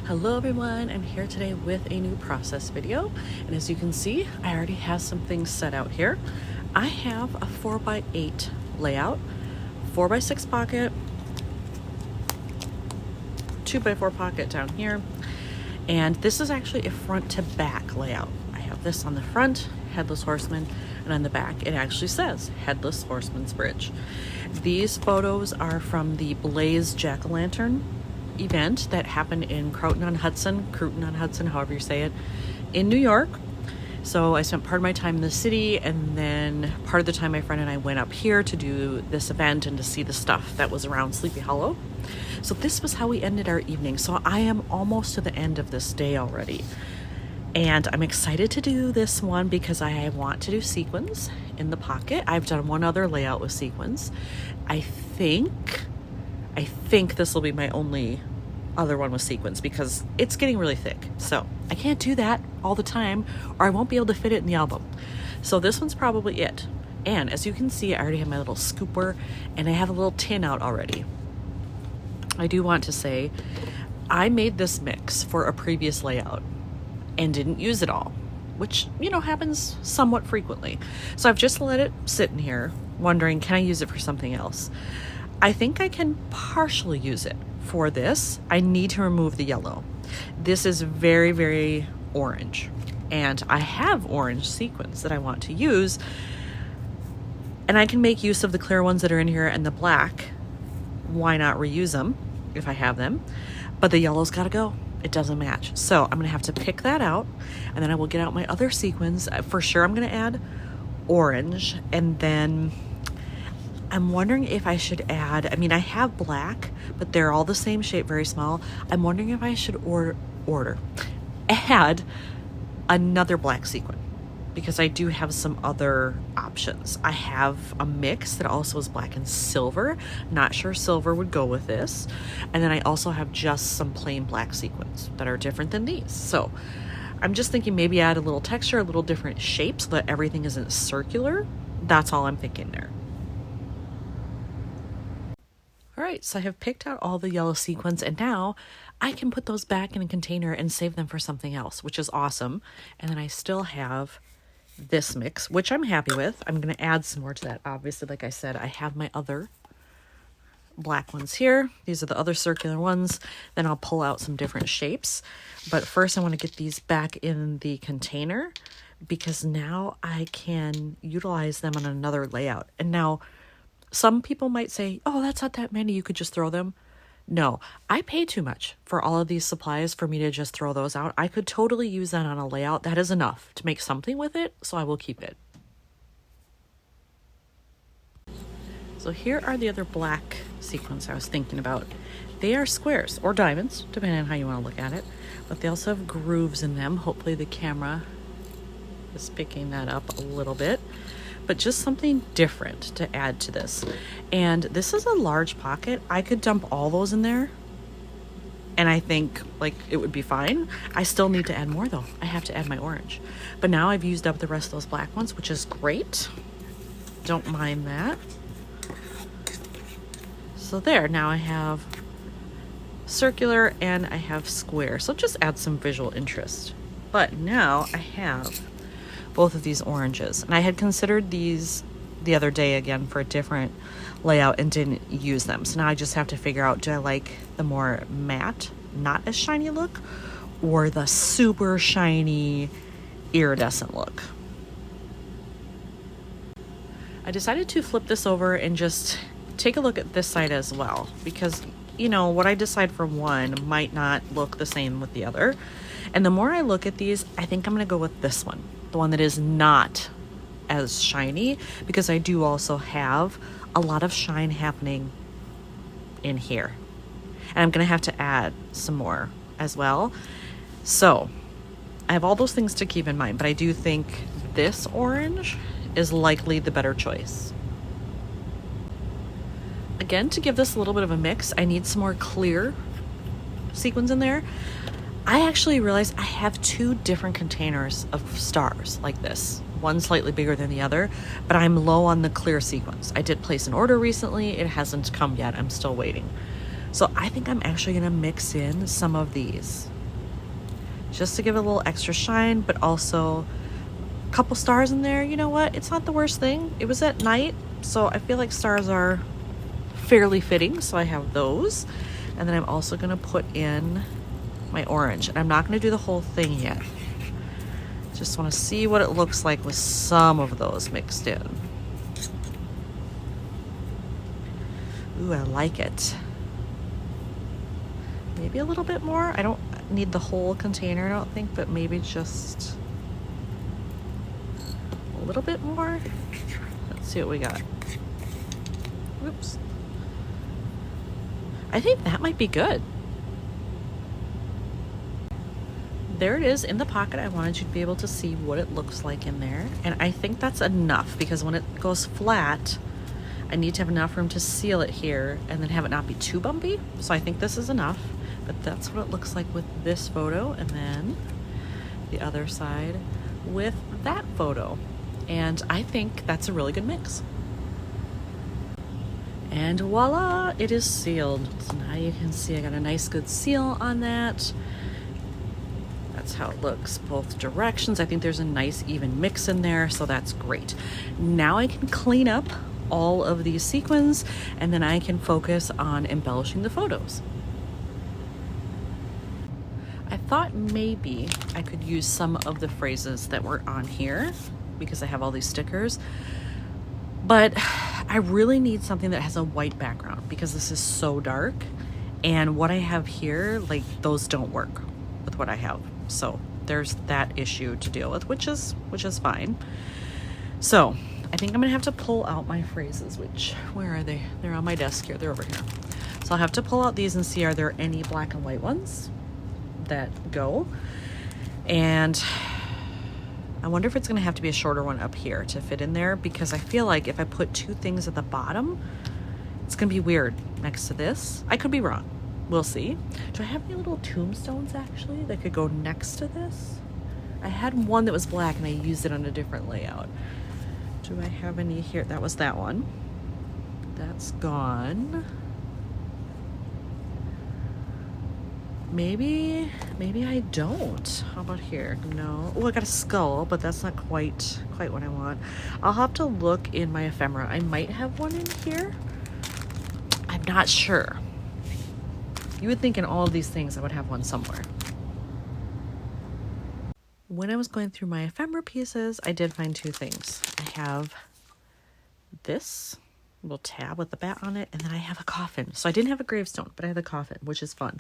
Hello everyone, I'm here today with a new process video, and as you can see, I already have some things set out here. I have a 4x8 layout, 4x6 pocket, 2x4 pocket down here, and this is actually a front to back layout. I have this on the front, Headless Horseman, and on the back it actually says Headless Horseman's Bridge. These photos are from the Blaze Jack-o'-lantern event that happened in Crouton-on-Hudson, however you say it, in New York. So I spent part of my time in the city, and then part of the time my friend and I went up here to do this event and to see the stuff that was around Sleepy Hollow. So this was how we ended our evening. So I am almost to the end of this day already. And I'm excited to do this one because I want to do sequins in the pocket. I've done one other layout with sequins. I think this will be my only other one with sequins because it's getting really thick. So I can't do that all the time or I won't be able to fit it in the album. So this one's probably it. And as you can see, I already have my little scooper and I have a little tin out already. I do want to say I made this mix for a previous layout and didn't use it all, which, happens somewhat frequently. So I've just let it sit in here wondering, can I use it for something else? I think I can partially use it for this. I need to remove the yellow. This is very, very orange, and I have orange sequins that I want to use, and I can make use of the clear ones that are in here and the black. Why not reuse them if I have them? But the yellow's got to go. It doesn't match. So I'm going to have to pick that out, and then I will get out my other sequins. For sure I'm going to add orange, and then I'm wondering if I should add, I have black, but they're all the same shape, very small. I'm wondering if I should add another black sequin, because I do have some other options. I have a mix that also is black and silver. Not sure silver would go with this. And then I also have just some plain black sequins that are different than these. So I'm just thinking maybe add a little texture, a little different shape so that everything isn't circular. That's all I'm thinking there. All right, so I have picked out all the yellow sequins, and now I can put those back in a container and save them for something else, which is awesome. And then I still have this mix, which I'm happy with. I'm going to add some more to that. Obviously, like I said, I have my other black ones here. These are the other circular ones. Then I'll pull out some different shapes. But first I want to get these back in the container because now I can utilize them on another layout. And now some people might say, oh, that's not that many, you could just throw them. No, I pay too much for all of these supplies for me to just throw those out. I could totally use that on a layout. That is enough to make something with it, so I will keep it. So here are the other black sequins I was thinking about. They are squares or diamonds, depending on how you want to look at it, but they also have grooves in them. Hopefully the camera is picking that up a little bit. But just something different to add to this. And this is a large pocket. I could dump all those in there and I think it would be fine. I still need to add more though. I have to add my orange. But now I've used up the rest of those black ones, which is great. Don't mind that. So there, now I have circular and I have square. So just add some visual interest. But now I have both of these oranges, and I had considered these the other day again for a different layout and didn't use them. So now I just have to figure out, do I like the more matte, not as shiny look, or the super shiny iridescent look? I decided to flip this over and just take a look at this side as well, because what I decide for one might not look the same with the other. And the more I look at these, I think I'm going to go with this one, the one that is not as shiny, because I do also have a lot of shine happening in here. And I'm going to have to add some more as well. So I have all those things to keep in mind, but I do think this orange is likely the better choice. Again, to give this a little bit of a mix, I need some more clear sequins in there. I actually realized I have two different containers of stars like this. One slightly bigger than the other, but I'm low on the clear sequins. I did place an order recently. It hasn't come yet. I'm still waiting. So I think I'm actually going to mix in some of these just to give it a little extra shine, but also a couple stars in there. You know what? It's not the worst thing. It was at night, so I feel like stars are fairly fitting, so I have those. And then I'm also going to put in my orange, and I'm not going to do the whole thing yet. Just want to see what it looks like with some of those mixed in. Ooh, I like it. Maybe a little bit more. I don't need the whole container, I don't think, but maybe just a little bit more. Let's see what we got. Oops. I think that might be good. There it is in the pocket. I wanted you to be able to see what it looks like in there. And I think that's enough, because when it goes flat, I need to have enough room to seal it here and then have it not be too bumpy. So I think this is enough, but that's what it looks like with this photo. And then the other side with that photo. And I think that's a really good mix. And voila, it is sealed. So now you can see I got a nice good seal on that. That's how it looks both directions. I think there's a nice even mix in there, so that's great. Now I can clean up all of these sequins, and then I can focus on embellishing the photos. I thought maybe I could use some of the phrases that were on here because I have all these stickers, but I really need something that has a white background because this is so dark, and what I have here, like, those don't work with what I have. So there's that issue to deal with, which is fine. So I think I'm gonna have to pull out my phrases, where are they? They're on my desk here, they're over here. So I'll have to pull out these and see, are there any black and white ones that go? And I wonder if it's gonna have to be a shorter one up here to fit in there, because I feel like if I put two things at the bottom, it's gonna be weird next to this. I could be wrong. We'll see. Do I have any little tombstones actually that could go next to this? I had one that was black and I used it on a different layout. Do I have any here? That was that one. That's gone. Maybe I don't. How about here? No. Oh, I got a skull, but that's not quite what I want. I'll have to look in my ephemera. I might have one in here. I'm not sure. You would think in all of these things I would have one somewhere. When I was going through my ephemera pieces, I did find two things. I have this little tab with the bat on it, and then I have a coffin. So I didn't have a gravestone, but I have a coffin, which is fun.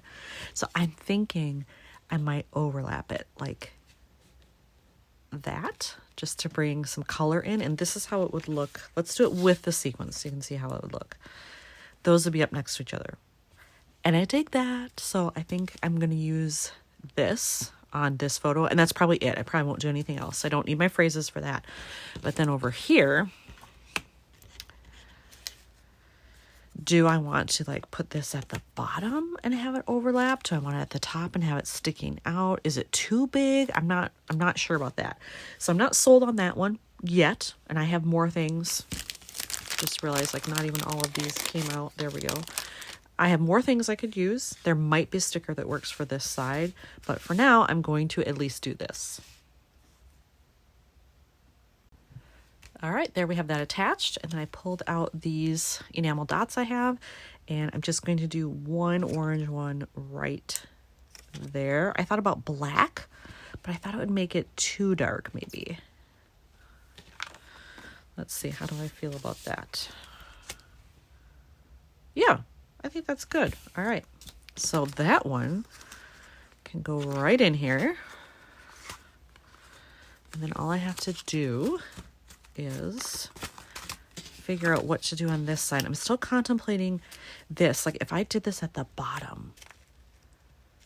So I'm thinking I might overlap it like that, just to bring some color in. And this is how it would look. Let's do it with the sequins so you can see how it would look. Those would be up next to each other. And I dig that, so I think I'm going to use this on this photo, and that's probably it. I probably won't do anything else. I don't need my phrases for that. But then over here, do I want to like put this at the bottom and have it overlap? Do I want it at the top and have it sticking out? Is it too big? I'm not sure about that. So I'm not sold on that one yet, and I have more things. Just realized like not even all of these came out. There we go. I have more things I could use. There might be a sticker that works for this side, but for now, I'm going to at least do this. All right, there we have that attached, and then I pulled out these enamel dots I have, and I'm just going to do one orange one right there. I thought about black, but I thought it would make it too dark, maybe. Let's see, how do I feel about that? Yeah. I think that's good. All right. So that one can go right in here. And then all I have to do is figure out what to do on this side. I'm still contemplating this. Like if I did this at the bottom,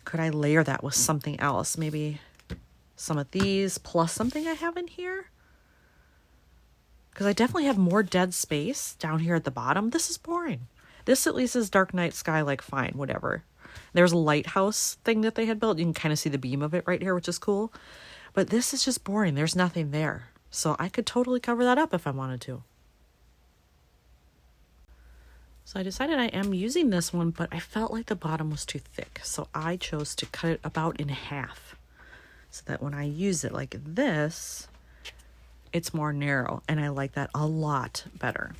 could I layer that with something else? Maybe some of these plus something I have in here? Because I definitely have more dead space down here at the bottom. This is boring. This at least is dark night sky, like fine, whatever. There's a lighthouse thing that they had built. You can kind of see the beam of it right here, which is cool. But this is just boring. There's nothing there. So I could totally cover that up if I wanted to. So I decided I am using this one, but I felt like the bottom was too thick. So I chose to cut it about in half. so that when I use it like this, it's more narrow, and I like that a lot better.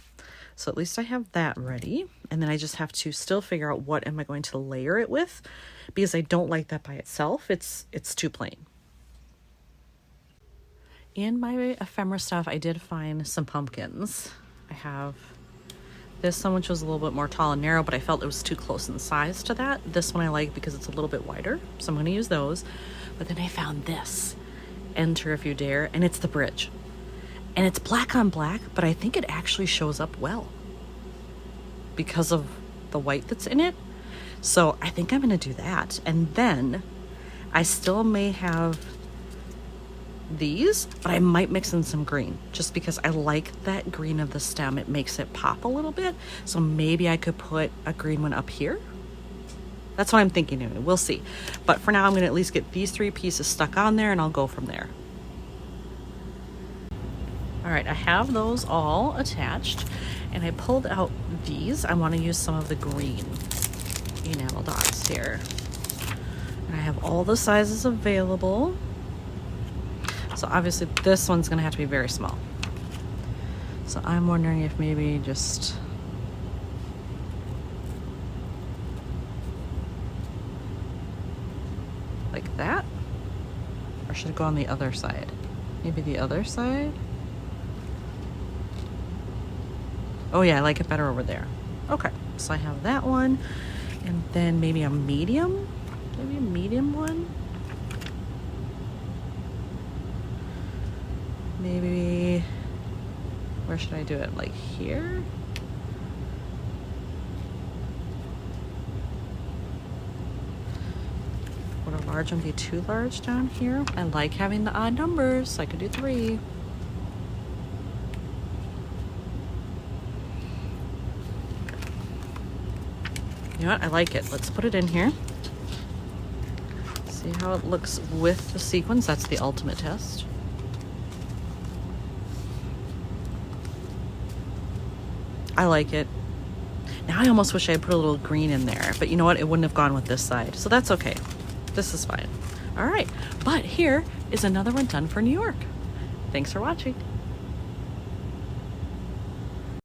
So at least I have that ready, and then I just have to still figure out what am I going to layer it with, because I don't like that by itself. It's too plain. In my ephemera stuff, I did find some pumpkins. I have this one, which was a little bit more tall and narrow, but I felt it was too close in size to that. This one I like because it's a little bit wider, so I'm going to use those. But then I found this, Enter If You Dare, and it's the bridge. And it's black on black, but I think it actually shows up well because of the white that's in it. So I think I'm going to do that. And then I still may have these, but I might mix in some green just because I like that green of the stem. It makes it pop a little bit. So maybe I could put a green one up here. That's what I'm thinking anyway. We'll see. But for now, I'm going to at least get these 3 pieces stuck on there, and I'll go from there. All right, I have those all attached, and I pulled out these. I want to use some of the green enamel dots here. And I have all the sizes available. So obviously this one's gonna have to be very small. So I'm wondering if maybe just like that, or should it go on the other side? Maybe the other side? Oh yeah, I like it better over there. Okay, so I have that one, and then maybe a medium one. Maybe, where should I do it? Like here? Would a large one be too large down here? I like having the odd numbers, so I could do 3. You know what? I like it. Let's put it in here. See how it looks with the sequins. That's the ultimate test. I like it. Now I almost wish I had put a little green in there, but you know what? It wouldn't have gone with this side, so that's okay. This is fine. All right, but here is another one done for New York. Thanks for watching.